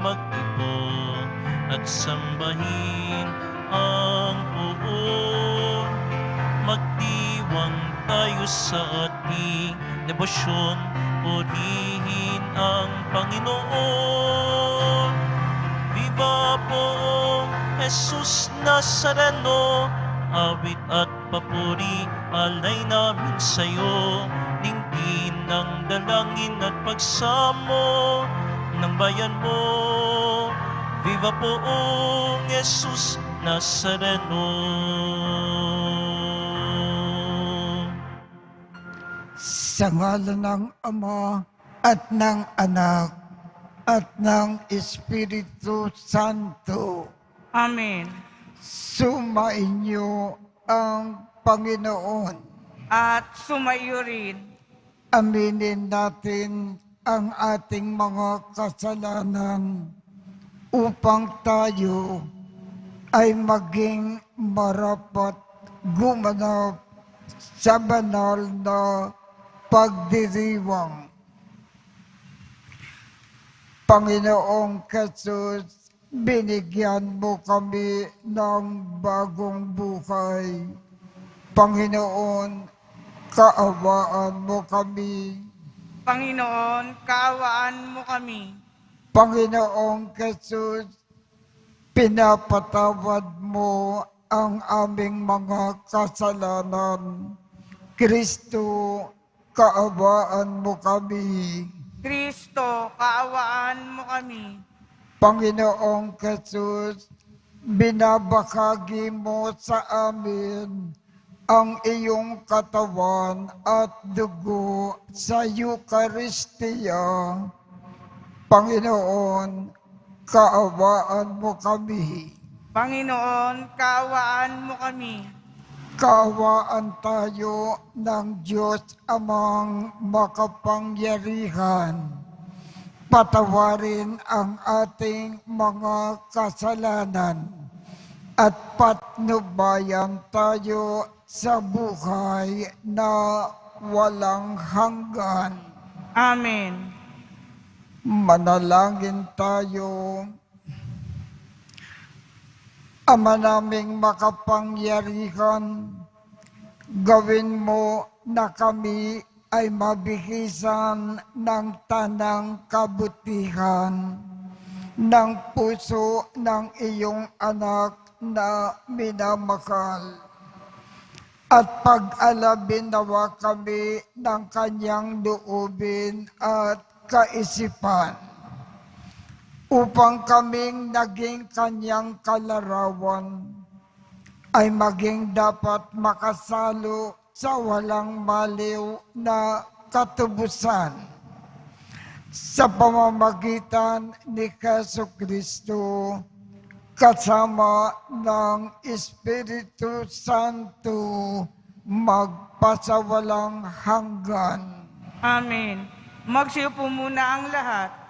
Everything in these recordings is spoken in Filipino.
mag-ipon at sambahin ang poon. Magdiwang tayo sa ating debosyon, purihin ang Panginoon. Viva poong Jesus Nazareno, awit at papuri alay namin sa'yo. Dinggin ng dalangin at pagsamo ng bayan mo. Viva poong Jesus Nazareno. Sa ngalan ng Ama at ng Anak at ng Espiritu Santo. Amen. Sumainyo ang Panginoon. At sumaiyo rin. Aminin natin ang ating mga kasalanan upang tayo ay maging marapat gumanap sa banal na pagdiriwang. Panginoong Jesus, binigyan mo kami ng bagong buhay. Panginoon, kaawaan mo kami. Panginoon, kaawaan mo kami. Panginoong Jesus, pinapatawad mo ang aming mga kasalanan. Kristo, kaawaan mo kami. Kristo, kaawaan mo kami. Panginoong Jesus, binabahagi mo sa amin ang iyong katawan at dugo sa Eucharistia. Panginoon, kaawaan mo kami. Panginoon, kaawaan mo kami. Kaawaan tayo ng Diyos Amang makapangyarihan. Patawarin ang ating mga kasalanan at patnubayan tayo sa buhay na walang hanggan. Amen. Manalangin tayo. Ama naming makapangyarihan, gawin mo na kami ay mabihisan ng tanang kabutihan ng puso ng iyong anak na minamahal. At pag-alabin nawa kami ng kanyang loobin at kaisipan, upang kaming naging kanyang kalarawan, ay maging dapat makasalo sa walang maliw na katubusan. Sa pamamagitan ni Jesucristo, kasama ng Espiritu Santo, magpasawalang hanggan. Amen. Magsiupo muna ang lahat.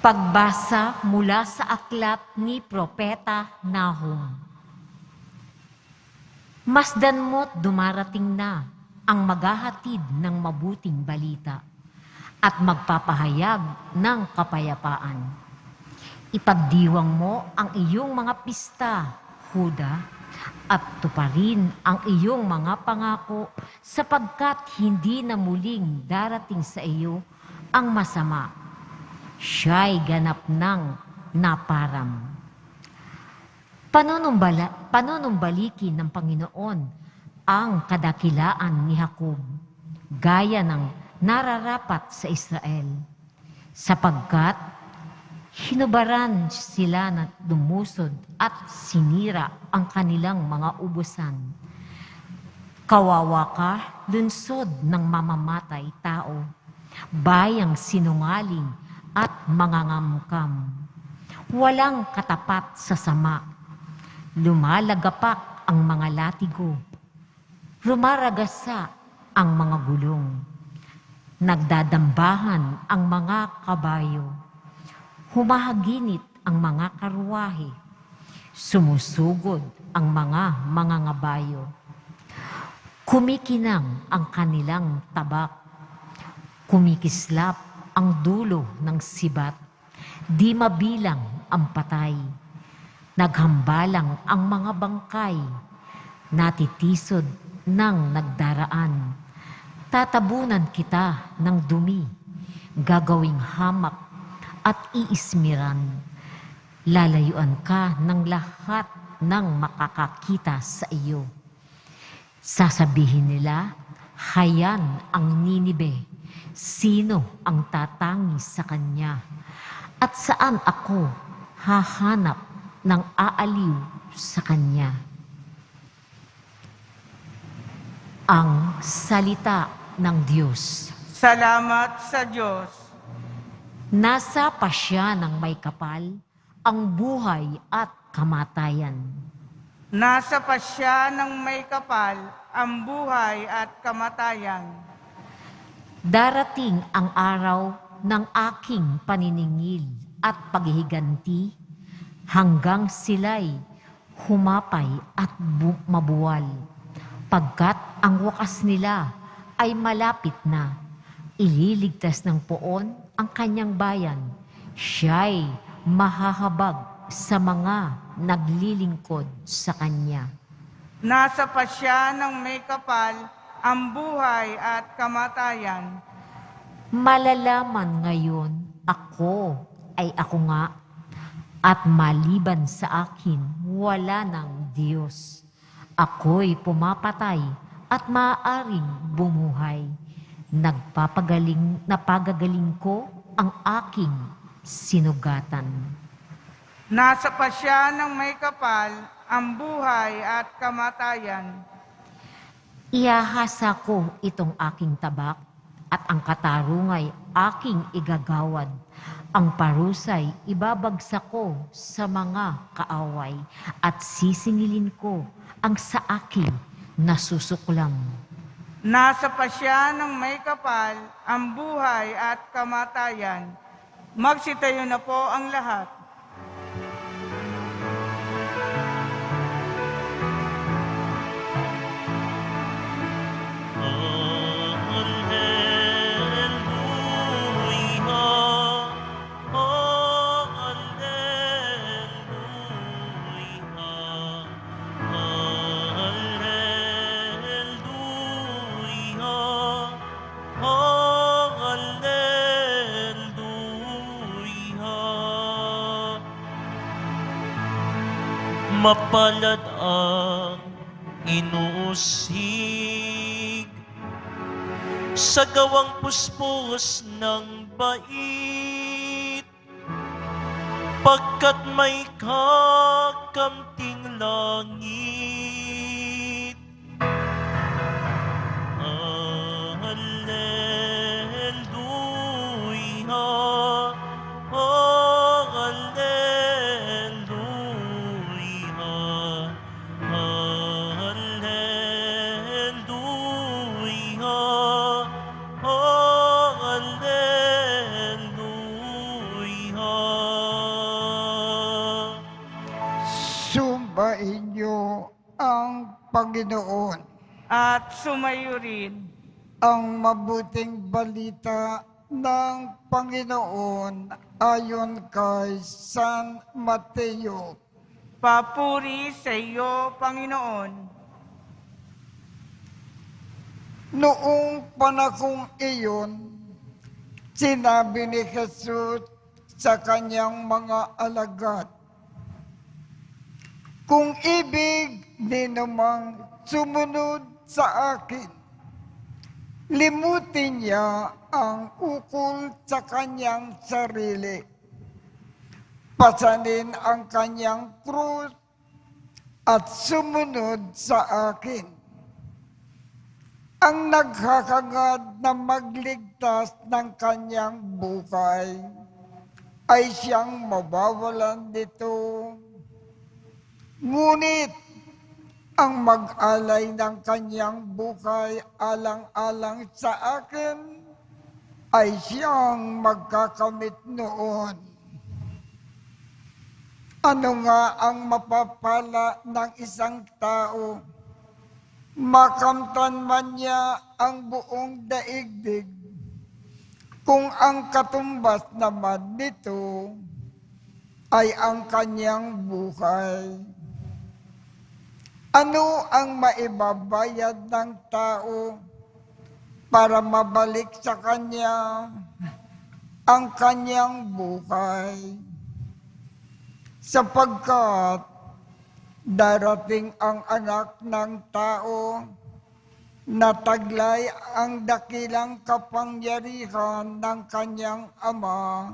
Pagbasa mula sa aklat ni Propeta Nahum. Masdan mo't dumarating na ang maghahatid ng mabuting balita at magpapahayag ng kapayapaan. Ipagdiwang mo ang iyong mga pista, Huda, at tuparin ang iyong mga pangako sapagkat hindi na muling darating sa iyo ang masama. Siya'y ganap ng naparam. Panunumbalikin ng Panginoon ang kadakilaan ni Jacob, gaya ng nararapat sa Israel, sapagkat hinubaran sila na lumusod at sinira ang kanilang mga ubusan. Kawawa ka, lunsod ng mamamatay tao, bayang sinungaling at mangangamkam. Walang katapat sa sama. Lumalagapak ang mga latigo. Rumaragasa ang mga gulong. Nagdadambahan ang mga kabayo. Humahaginit ang mga karwahe. Sumusugod ang mga mangangabayo. Kumikinang ang kanilang tabak. Kumikislap ang dulo ng sibat, di mabilang ang patay. Naghambalang ang mga bangkay, natitisod ng nagdaraan. Tatabunan kita ng dumi, gagawing hamak at iismiran. Lalayuan ka ng lahat ng makakakita sa iyo. Sasabihin nila, hayan ang Ninibe, sino ang tatangi sa kanya? At saan ako hahanap ng aaliw sa kanya? Ang salita ng Diyos. Salamat sa Diyos. Nasa pasya ng may kapal ang buhay at kamatayan. Nasa pasya ng may kapal ang buhay at kamatayan. Darating ang araw ng aking paniningil at paghihiganti hanggang sila'y humapay at mabuwal. Pagkat ang wakas nila ay malapit na, ililigtas ng poon ang kanyang bayan. Siya'y mahahabag sa mga naglilingkod sa kanya. Nasa pasya ng may kapal ang buhay at kamatayan. Malalaman ngayon ako ay ako nga, at maliban sa akin wala ng Diyos. Ako'y pumapatay at maaaring bumuhay. Napagagaling ko ang aking sinugatan. Nasa pasya ng may kapal ang buhay at kamatayan. Iahasa ko itong aking tabak at ang katarungay aking igagawad. Ang parusay ibabagsak ko sa mga kaaway at sisingilin ko ang sa akin nasusuklam. Nasa pasya ng may kapal ang buhay at kamatayan. Magsitayo na po ang lahat. Mapalad ang inuusig sa gawang puspos ng bait, pagkat may kakamting langit. Alleluia, Sumbahin niyo ang Panginoon. At sumayo rin. Ang mabuting balita ng Panginoon ayon kay San Mateo. Papuri sa iyo, Panginoon. Noong panahong iyon, sinabi ni Jesus sa kanyang mga alagad, kung ibig ninumang sumunod sa akin, limutin niya ang ukol sa kanyang sarili. Pasanin ang kanyang krus at sumunod sa akin. Ang naghahangad na magligtas ng kanyang buhay ay siyang mawawalan nito. Ngunit ang mag-alay ng kanyang buhay alang-alang sa akin ay siyang magkakamit noon. Ano nga ang mapapala ng isang tao? Makamtan man niya ang buong daigdig, Kung ang katumbas naman nito ay ang kanyang buhay, ano ang maibabayad ng tao para mabalik sa kanya ang kanyang buhay? Sapagkat darating ang anak ng tao na taglay ang dakilang kapangyarihan ng kanyang ama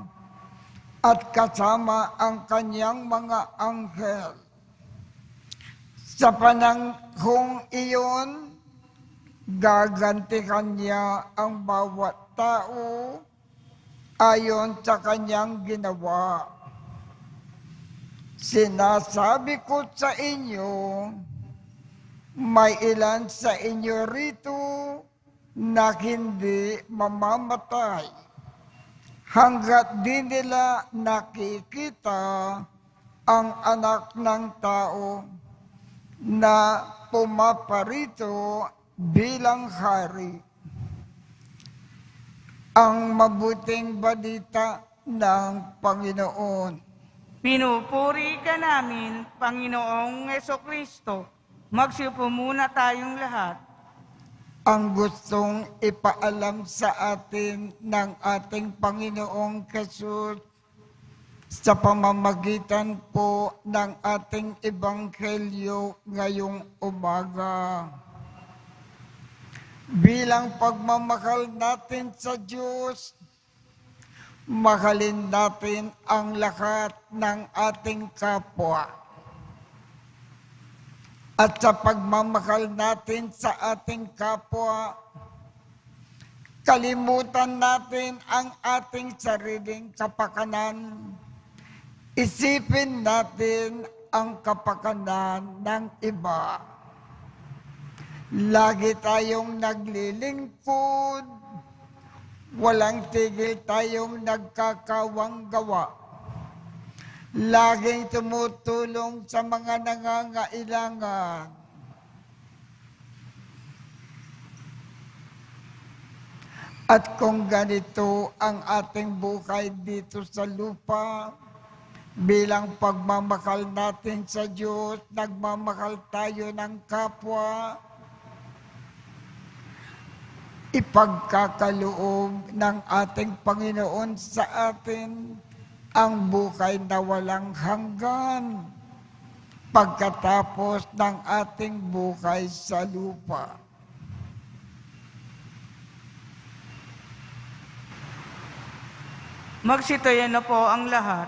at kasama ang kanyang mga anghel. Sa panahong iyon, gagantihan niya ang bawat tao ayon sa kanyang ginawa. Sinasabi ko sa inyo, may ilan sa inyo rito na hindi mamamatay hanggat di nila nakikita ang anak ng tao na pumaparito bilang hari. Ang mabuting balita ng Panginoon. Pinupuri ka namin, Panginoong Hesukristo. Magsiupo muna tayong lahat. Ang gustong ipaalam sa atin ng ating Panginoong Jesus sa pamamagitan po ng ating ebanghelyo ngayong umaga. Bilang pagmamahal natin sa Diyos, mahalin natin ang lahat ng ating kapwa. At sa pagmamahal natin sa ating kapwa, kalimutan natin ang ating sariling kapakanan. Isipin natin ang kapakanan ng iba. Lagi tayong naglilingkod, walang tigil tayong nagkakawang gawa. Laging tumutulong sa mga nangangailangan. At kung ganito ang ating buhay dito sa lupa, bilang pagmamahal natin sa Diyos, nagmamahal tayo ng kapwa, ipagkakaloob ng ating Panginoon sa atin ang buhay na walang hanggan pagkatapos ng ating buhay sa lupa. Magsitayo na po ang lahat.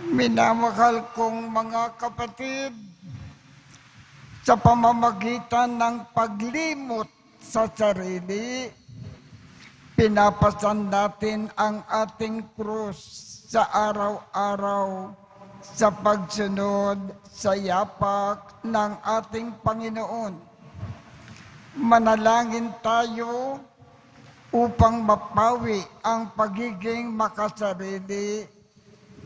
Minamahal kong mga kapatid, sa pamamagitan ng paglimot sa sarili, pinapasan natin ang ating krus sa araw-araw sa pagsunod sa yapak ng ating Panginoon. Manalangin tayo upang mapawi ang pagiging makasarili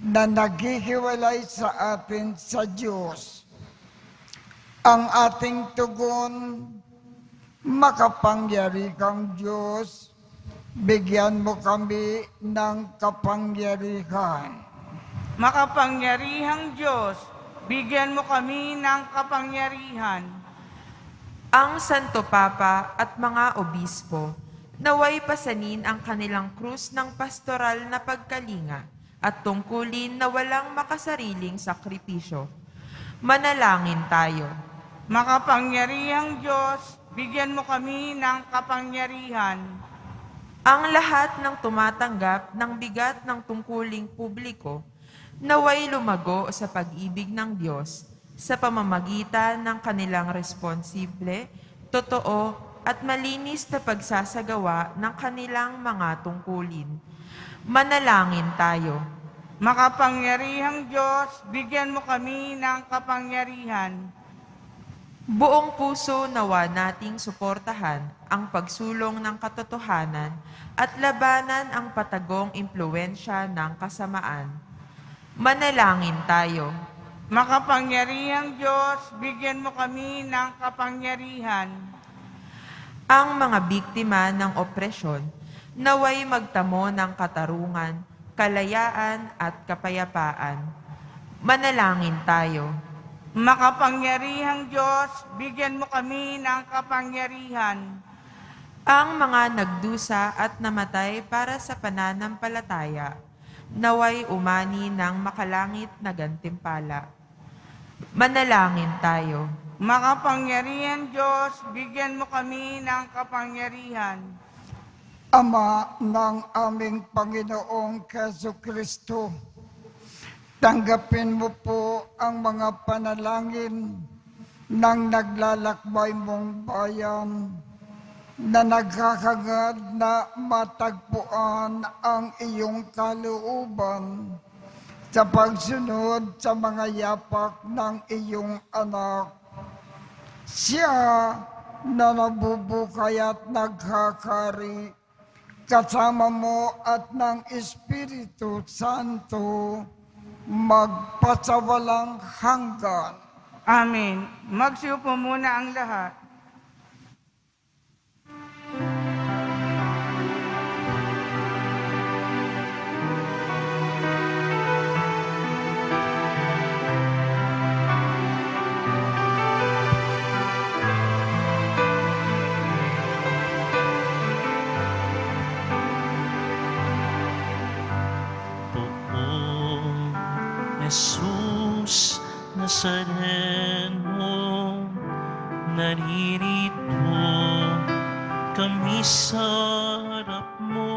na naghihiwalay sa atin sa Diyos. Ang ating tugon, makapangyari kang Diyos, bigyan mo kami ng kapangyarihan. Makapangyarihang Diyos, bigyan mo kami ng kapangyarihan. Ang Santo Papa at mga obispo, naway pasanin ang kanilang krus ng pastoral na pagkalinga at tungkulin na walang makasariling sakripisyo. Manalangin tayo. Makapangyarihang Diyos, bigyan mo kami ng kapangyarihan. Ang lahat ng tumatanggap ng bigat ng tungkuling publiko, naway lumago sa pag-ibig ng Diyos sa pamamagitan ng kanilang responsible, totoo at malinis na pagsasagawa ng kanilang mga tungkulin. Manalangin tayo. Makapangyarihang Diyos, bigyan mo kami ng kapangyarihan. Buong puso nawa nating suportahan ang pagsulong ng katotohanan at labanan ang patagong impluwensya ng kasamaan. Manalangin tayo. Makapangyarihang Diyos, bigyan mo kami ng kapangyarihan. Ang mga biktima ng opresyon, naway magtamo ng katarungan, kalayaan at kapayapaan. Manalangin tayo. Makapangyarihang Diyos, bigyan mo kami ng kapangyarihan. Ang mga nagdusa at namatay para sa pananampalataya, naway umani ng makalangit na gantimpala. Manalangin tayo. Makapangyarihan Diyos, bigyan mo kami ng kapangyarihan. Ama ng aming Panginoong Jesucristo, tanggapin mo po ang mga panalangin ng naglalakbay mong bayan na nagkakagad na matagpuan ang iyong kalooban sa pagsunod sa mga yapak ng iyong anak. Siya na nabubukay at nagkakari kasama mo at ng Espiritu Santo magpasawalang hanggan. Amen. Magsiupo muna ang lahat. Poong Jesus Nazareno, naririto kami sa harap mo.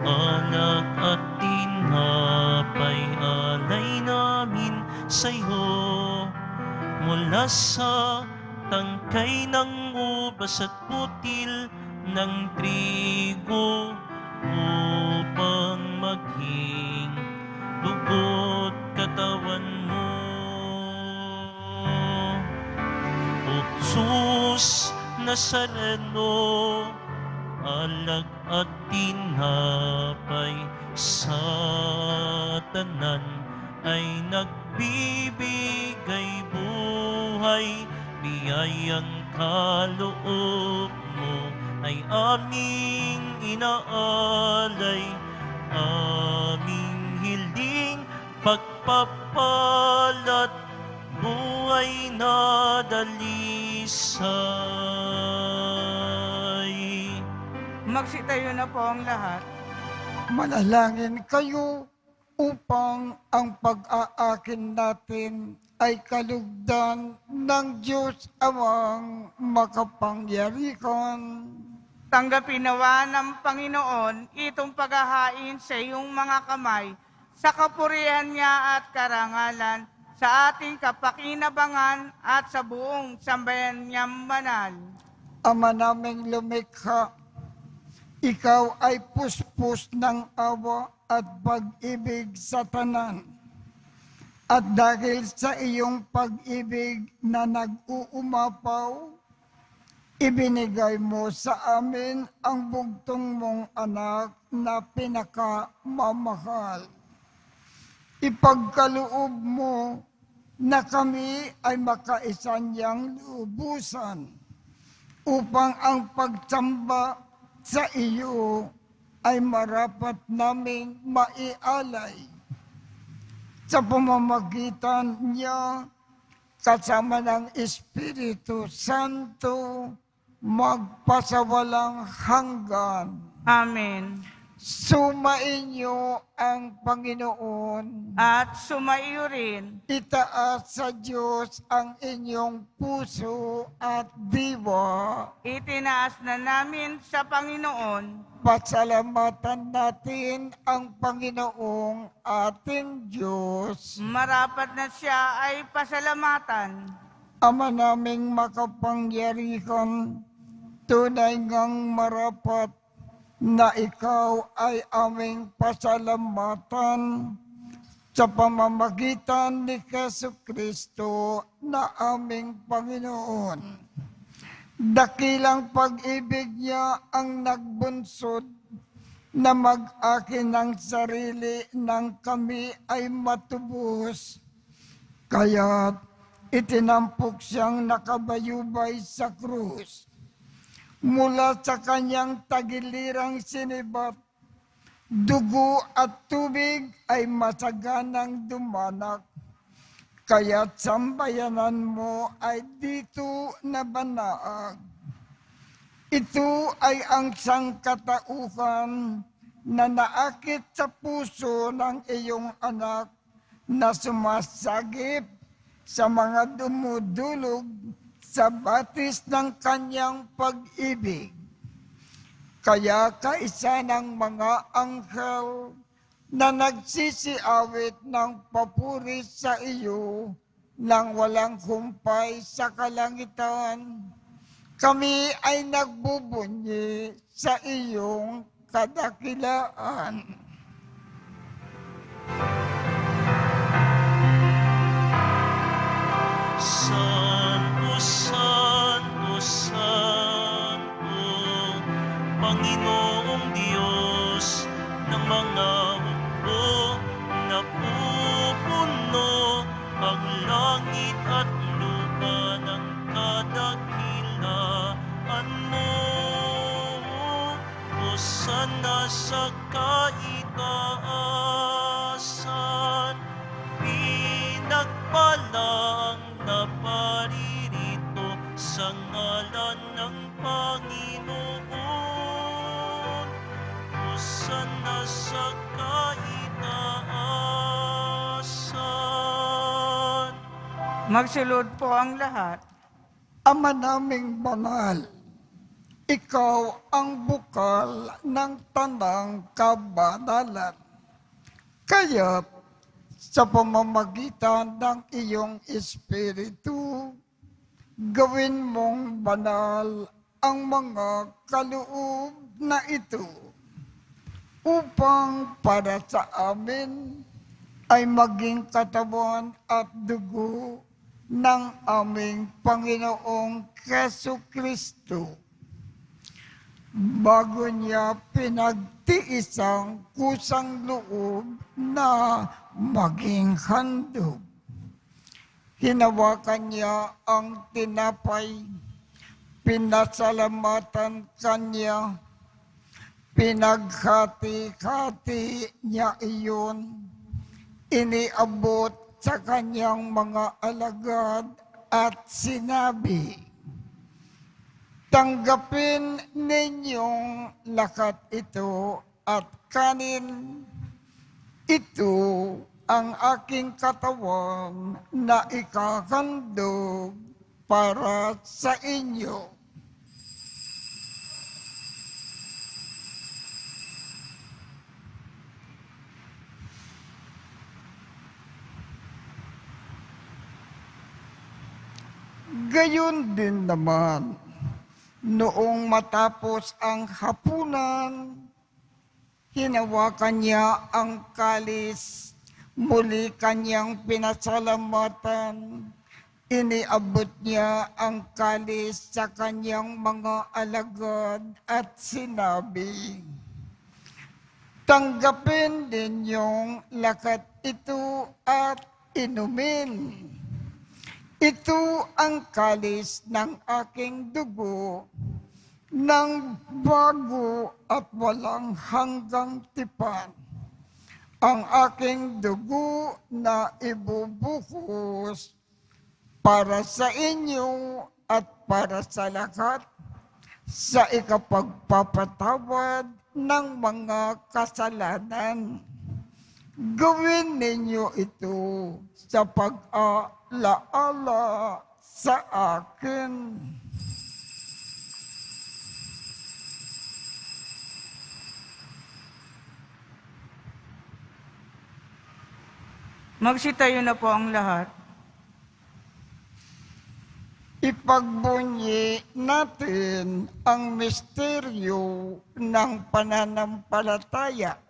Alak at tinapay alay namin sa'yo, mula sa tangkay ng ubas at putil ng trigo, upang maging dugo't katawan mo. O Jesus Nazareno, alak at tinapay sa tanan ay nagbibigay buhay, biyayang kaloob mo ay aming inaalay, aming hiling pagpapalat, buhay na dalisay. Magsitayo na po ang lahat. Manalangin kayo upang ang pag-aakin natin ay kalugdan ng Diyos Amang makapangyarihan. Tanggapin nawa ng Panginoon itong paghahain sa iyong mga kamay sa kapurihan niya at karangalan, sa ating kapakinabangan at sa buong sambayan niyang banal. Ama naming lumikha, ikaw ay puspos ng awa at pag-ibig sa tanan. At dahil sa iyong pag-ibig na nag-uumapaw, ibinigay mo sa amin ang bugtong mong anak na pinakamamahal. Ipagkaloob mo na kami ay makaisanyang lubusan upang ang pagsamba sa iyo ay marapat naming maialay. Sa pamamagitan niya, kasama ng Espiritu Santo, magpasawalang hanggan. Amen. Sumainyo ang Panginoon. At sumaiyo rin. Itaas sa Diyos ang inyong puso at diwa. Itinaas na namin sa Panginoon. Pasalamatan natin ang Panginoong ating Diyos. Marapat na siya ay pasalamatan. Ama naming makapangyarihan, tunay ngang marapat na ikaw ay aming pasalamatan sa pamamagitan ni Jesucristo na aming Panginoon. Dakilang pag-ibig niya ang nagbunsod na mag-akin ng sarili nang kami ay matubos. Kaya't itinampok siyang nakabayubay sa krus. Mula sa kanyang tagilirang sinibat, dugo at tubig ay masaganang dumanak. Kaya't sambayanan mo ay dito nabanaag. Ito ay ang sangkatauhan na naakit sa puso ng iyong anak na sumasagip sa mga dumudulog sa batis ng kanyang pag-ibig. Kaya kaisa ng mga anghel na nagsisiawit ng papuri sa iyo nang walang humpay sa kalangitan, kami ay nagbubunyi sa iyong kadakilaan. Santo, Santo, Santo, Panginoong Diyos ng mga hukbo, napupuno ang langit at lupa ng kadakilaan mo. Hosana sa kaitaasan, pinagpalang na paririto sa ngalan ng Panginoon. Hosana sa kaitaasan. Magsilod po ang lahat. Ama naming banal, ikaw ang bukal ng tanang kabanalan. Kaya sa pamamagitan ng iyong Espiritu, gawin mong banal ang mga kaloob na ito upang para sa amin ay maging katawan at dugo ng aming Panginoong Jesucristo. Bago niya pinagtiisang kusang loob na maging handog, hinawakan niya ang tinapay, pinasalamatan kanya, pinaghati-hati niya iyon, iniabot sa kanyang mga alagad at sinabi, tanggapin ninyong lakat ito at kanin. Ito ang aking katawan na ikahandog para sa inyo. Gayon din naman, noong matapos ang hapunan, hinawakan niya ang kalis, muli kanyang pinasalamatan, iniabot niya ang kalis sa kanyang mga alagad at sinabi, tanggapin ninyong lakat ito at inumin. Ito ang kalis ng aking dugo, ng bago at walang hanggang tipan. Ang aking dugo na ibubuhos para sa inyo at para sa lahat sa ikapagpapatawad ng mga kasalanan. Gawin ninyo ito sa pag-alaala sa akin. Magsitayo na po ang lahat. Ipagbunyi natin ang misteryo ng pananampalataya.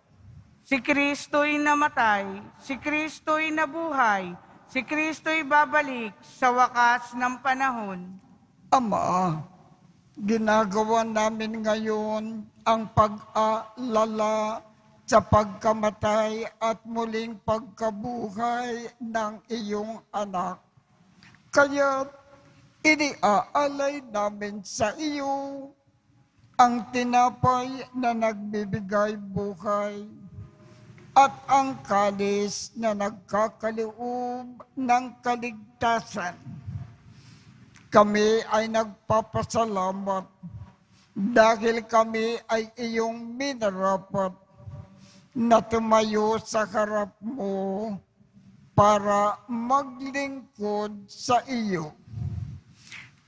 Si Kristo'y namatay, si Kristo'y nabuhay, si Kristo'y babalik sa wakas ng panahon. Ama, ginagawa namin ngayon ang pag-alala sa pagkamatay at muling pagkabuhay ng iyong anak. Kaya iniaalay namin sa iyo ang tinapay na nagbibigay buhay at ang kalis na nagkakaloob ng kaligtasan. Kami ay nagpapasalamat dahil kami ay iyong minarapat na tumayo sa harap mo para maglingkod sa iyo.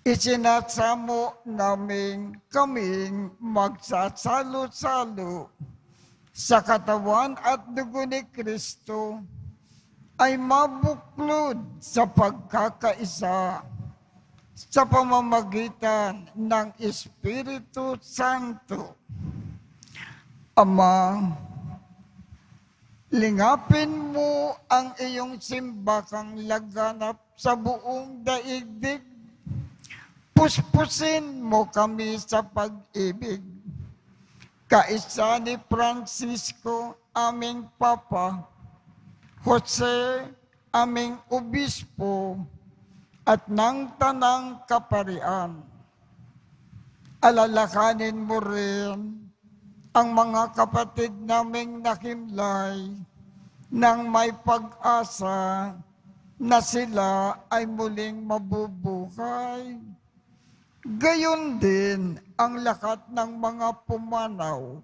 Isinasamo namin kaming magsasalo-salo sa katawan at dugo ni Kristo ay mabuklod sa pagkakaisa sa pamamagitan ng Espiritu Santo. Ama, lingapin mo ang iyong simbakang laganap sa buong daigdig. Puspusin mo kami sa pag-ibig. Kaisa ni Francisco, aming Papa, Jose, aming Obispo, at ng Tanang Kaparian. Alalakanin mo rin ang mga kapatid naming nakimlay nang may pag-asa na sila ay muling mabubuhay. Gayon din ang lahat ng mga pumanaw.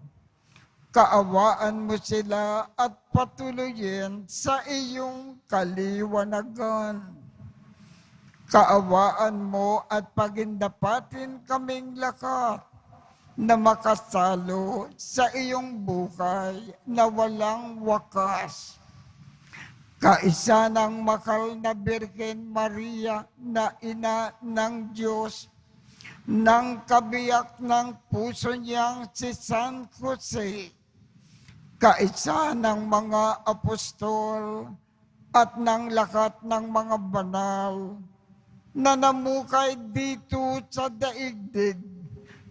Kaawaan mo sila at patuloyin sa iyong kaliwanagan. Kaawaan mo at pagindapatin kaming lahat na makasalo sa iyong buhay na walang wakas. Kaisa ng mahal na Birhen Maria na ina ng Diyos, ng kabiyak ng puso niyang si San Jose, kaisa ng mga apostol at ng lahat ng mga banal na namukay dito sa daigdig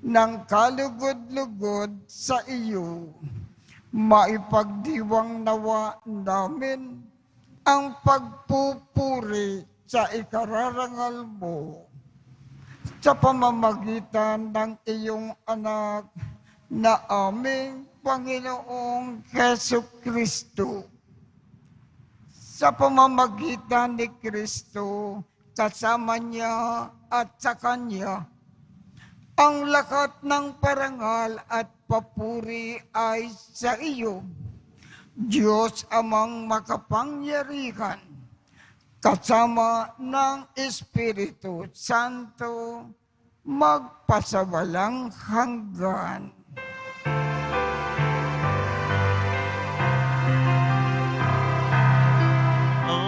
ng kalugod-lugod sa iyo. Maipagdiwang nawa namin ang pagpupuri sa ikararangal mo sa pamamagitan ng iyong anak na aming Panginoong Jesucristo. Sa pamamagitan ni Kristo, kasama niya at sa Kanya, ang lahat ng parangal at papuri ay sa iyo, Diyos Amang makapangyarihan, kasama ng Espiritu Santo, magpasawalang hanggan. Amen, amen, amen.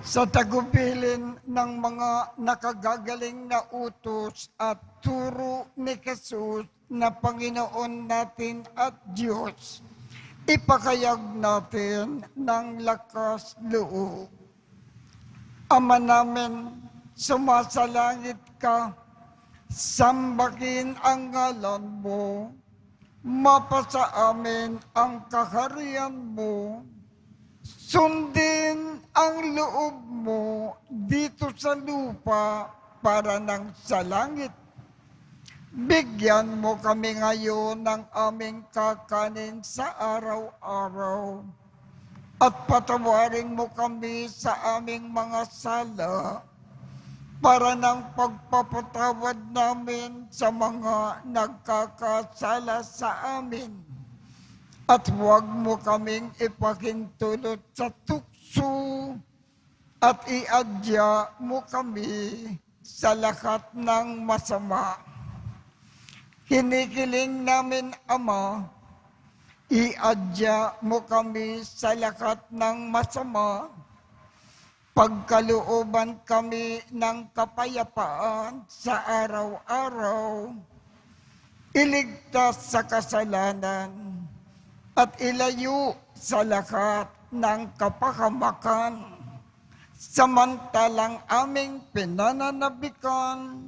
Sa tagubilin ng mga nakagagaling na utos at turo ni Jesus na Panginoon natin at Diyos, ipakayag natin ng lakas loob. Ama namin, sumasalangit ka, sambahin ang ngalan mo, mapasa amin ang kaharian mo, sundin ang loob mo dito sa lupa para nang sa langit. Bigyan mo kami ngayon ng aming kakanin sa araw-araw at patawarin mo kami sa aming mga sala para nang pagpapatawad namin sa mga nagkakasala sa amin. At huwag mo kaming ipahintulot sa tukso at iadya mo kami sa lahat ng masama. Hinikiling namin, Ama, iadya mo kami sa lahat ng masama. Pagkalooban kami ng kapayapaan sa araw-araw. Iligtas sa kasalanan at ilayo sa lahat ng kapahamakan, samantalang aming pinananabikan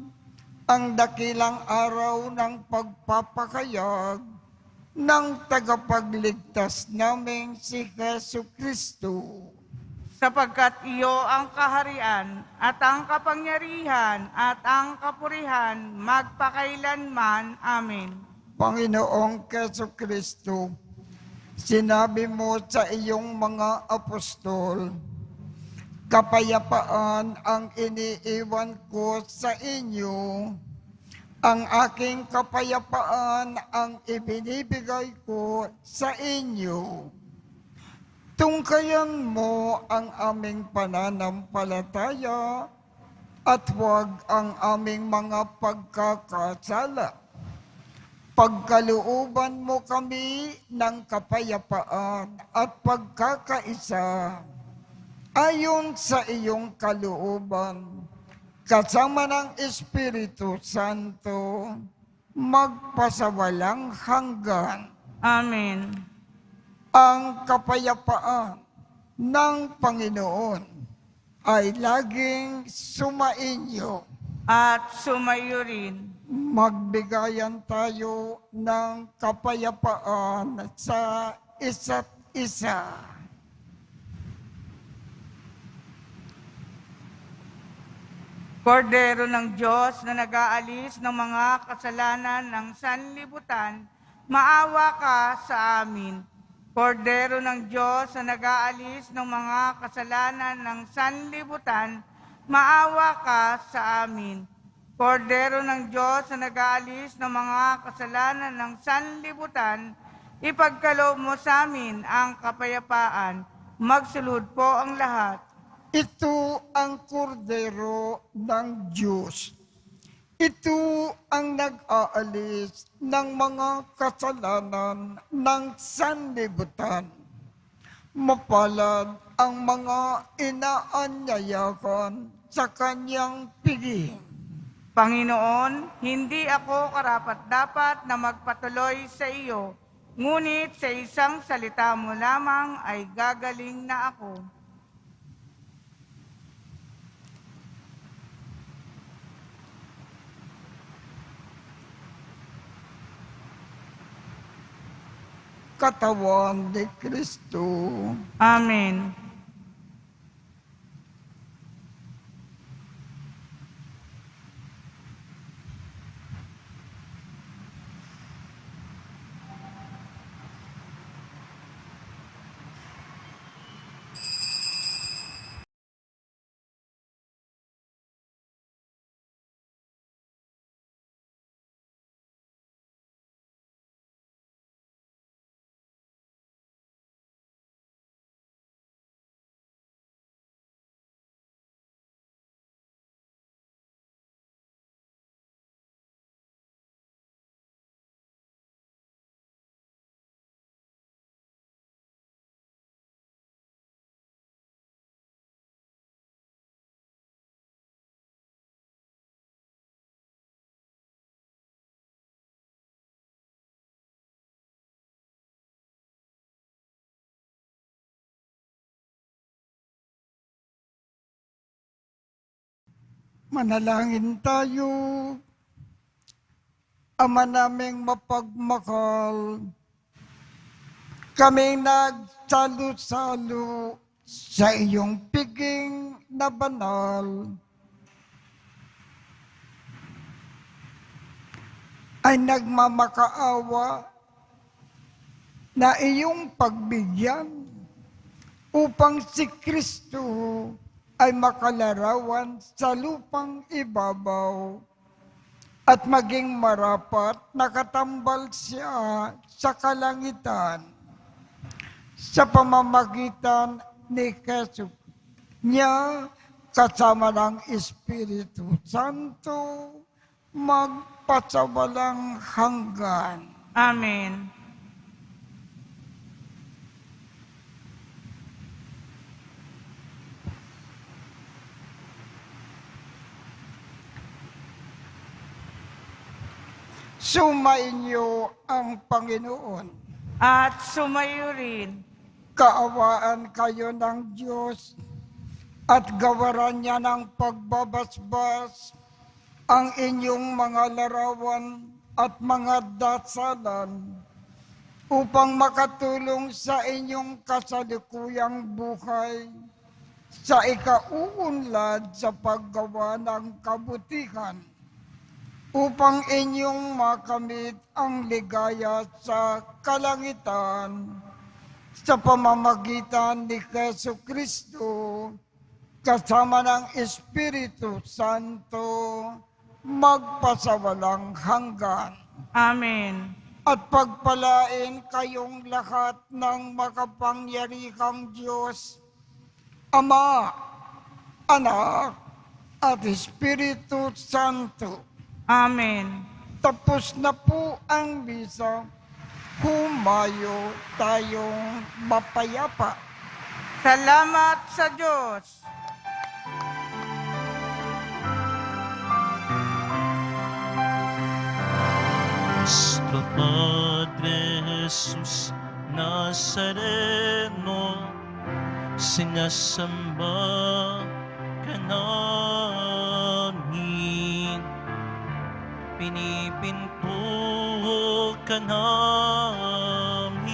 ang dakilang araw ng pagpapakayag ng tagapagligtas naming si Hesu Kristo. Sapagkat iyo ang kaharian at ang kapangyarihan at ang kapurihan magpakailanman. Amen. Panginoong Hesu Kristo, sinabi mo sa iyong mga apostol, kapayapaan ang iniiwan ko sa inyo. Ang aking kapayapaan ang ibinibigay ko sa inyo. Tungkayan mo ang aming pananampalataya at huwag ang aming mga pagkakasala. Pagkalooban mo kami ng kapayapaan at pagkakaisa ayon sa iyong kalooban, kasama ng Espiritu Santo, magpasawalang hanggan. Amen. Ang kapayapaan ng Panginoon ay laging sumainyo. At sumayo rin. Magbigayan tayo ng kapayapaan sa isa't isa. Kordero ng Diyos na nag-aalis ng mga kasalanan ng sanlibutan, maawa ka sa amin. Kordero ng Diyos na nag-aalis ng mga kasalanan ng sanlibutan, maawa ka sa amin. Kordero ng Diyos na nag-aalis ng mga kasalanan ng sanlibutan, ipagkaloob mo sa amin ang kapayapaan. Magsulod po ang lahat. Ito ang kordero ng Diyos. Ito ang nag-aalis ng mga kasalanan ng sanlibutan. Mapalad ang mga inaanyayahan sa kanyang piging. Panginoon, hindi ako karapat-dapat na magpatuloy sa iyo, ngunit sa isang salita mo lamang ay gagaling na ako. Katawan ni Kristo. Amen. Manalangin tayo. Ama naming mapagmahal, kami nagsalo-salo sa iyong piging na banal, ay nagmamakaawa na iyong pagbigyan upang si Kristo ay makalarawan sa lupang ibabaw at maging marapat nakatambal siya sa kalangitan sa pamamagitan ni Jesus niya kasama ng Espiritu Santo magpasawalang hanggan. Amen. Sumainyo ang Panginoon. At sumayo rin. kaawaan kayo ng Diyos at gawaran niya ng pagbabasbas ang inyong mga larawan at mga dasalan upang makatulong sa inyong kasalukuyang buhay sa ikauunlad sa paggawa ng kabutihan upang inyong makamit ang ligaya sa kalangitan sa pamamagitan ni Jesucristo kasama ng Espiritu Santo magpasawalang hanggan. Amen. At pagpalain kayong lahat ng makapangyarihang Diyos, Ama, Anak, at Espiritu Santo. Amen. Tapos na po ang misa. Humayo tayong mapayapa. Salamat sa Diyos. Nuestro Padre Jesus Nazareno, sinasamba ka namin, pinipinto ka namin,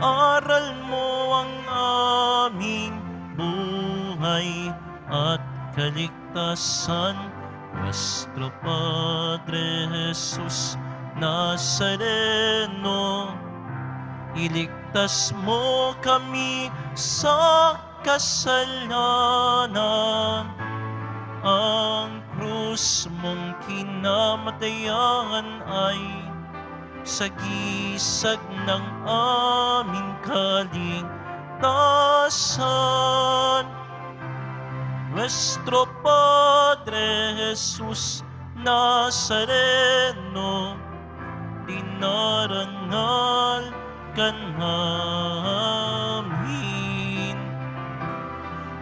aral mo ang aming buhay at kaligtasan. Nuestro Padre Jesus Nazareno, iligtas mo kami sa kasalanan. Ang krus mong kinamatayan ay sagisag ng aming kaligtasan. Nuestro Padre Jesus Nazareno, dinarangal ka namin.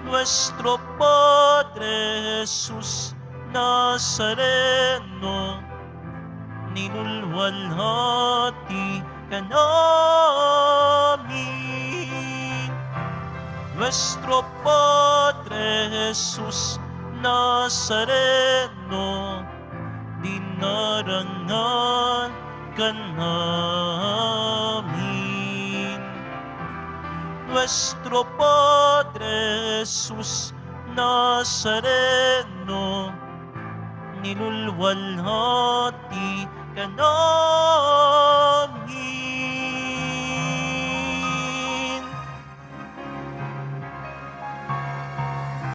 Nuestro Padre Jesus Nazareno, ninulwalhati ka namin. Nuestro Padre Jesus Nazareno, dinarangal ka namin. Nuestro Padre Jesus Nazareno, nilulwalhati ka namin.